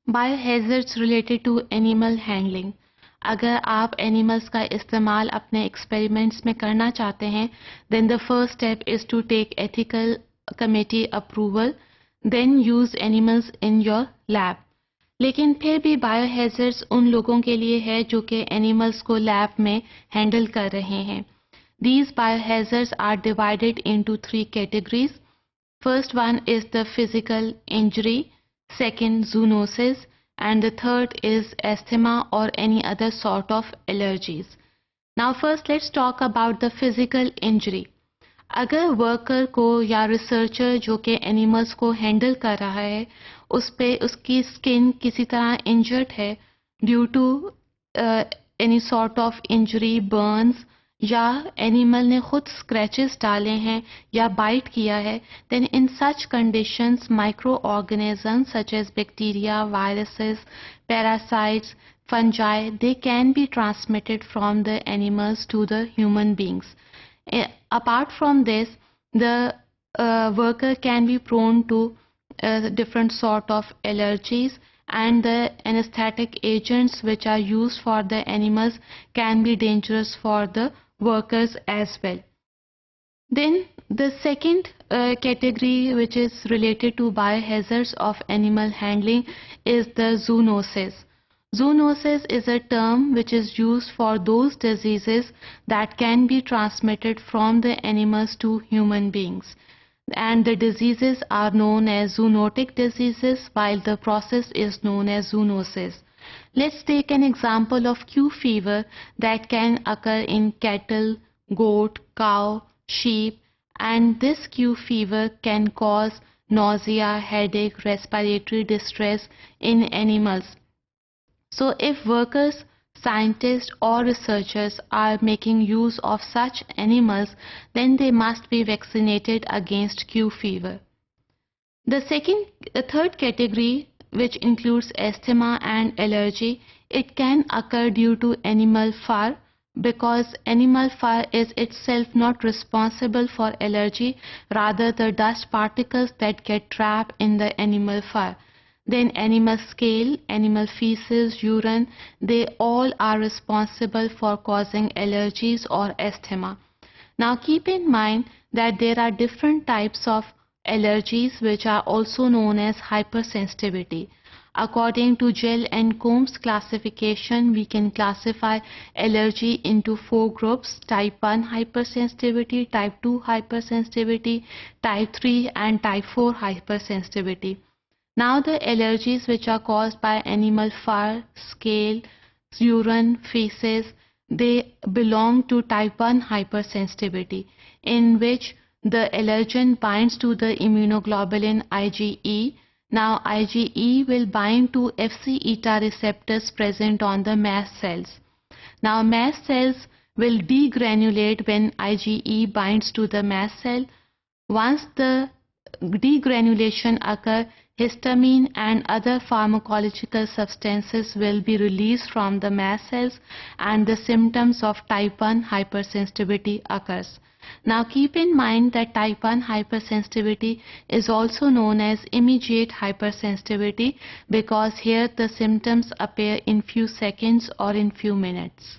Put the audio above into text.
बायोहैज़र्ड्स related to animal handling. अगर आप animals का इस्तेमाल अपने एक्सपेरिमेंट्स में करना चाहते हैं, then the first step is to take ethical committee approval, then use animals in your lab. लेकिन फिर भी बायोहैज़र्ड्स उन लोगों के लिए है जो कि एनिमल्स को लैब में हैंडल कर रहे हैं। These biohazards are divided into three categories. First one is the physical injury, second zoonosis, and the third is asthma or any other sort of allergies. Now first let's talk about the physical injury. अगर worker को या researcher जो कि animals को handle कर रहा है उस पे उसकी स्किन किसी तरह इंजर्ड है due to any sort of injury, burns, या एनिमल ने खुद स्क्रैचेस डाले हैं या बाइट किया है, then in such conditions micro organisms such as bacteria, viruses, parasites, fungi, they can be transmitted from the animals to the human beings. Apart from this, the worker can be prone to different sort of allergies, and the anesthetic agents which are used for the animals can be dangerous for the workers as well. Then the second category which is related to biohazards of animal handling is the zoonosis. Zoonosis is a term which is used for those diseases that can be transmitted from the animals to human beings. And the diseases are known as zoonotic diseases while the process is known as zoonosis. Let's take an example of Q fever that can occur in cattle, goat, cow, sheep, and this Q fever can cause nausea, headache, respiratory distress in animals. So if workers, scientists or researchers are making use of such animals, then they must be vaccinated against Q fever. The third category, which includes asthma and allergy, it can occur due to animal fur, because animal fur is itself not responsible for allergy, rather the dust particles that get trapped in the animal fur. Then animal scale, animal feces, urine, they all are responsible for causing allergies or asthma. Now keep in mind that there are different types of allergies which are also known as hypersensitivity. According to Gell and Combs classification, we can classify allergy into 4 groups: type 1 hypersensitivity, type 2 hypersensitivity, type 3 and type 4 hypersensitivity. Now the allergies which are caused by animal fur, scale, urine, feces, they belong to type 1 hypersensitivity, in which the allergen binds to the immunoglobulin IgE. Now IgE will bind to Fc eta receptors present on the mast cells. Now mast cells will degranulate when IgE binds to the mast cell. Once the degranulation occurs, histamine and other pharmacological substances will be released from the mast cells and the symptoms of type 1 hypersensitivity occurs. Now keep in mind that type 1 hypersensitivity is also known as immediate hypersensitivity, because here the symptoms appear in few seconds or in few minutes.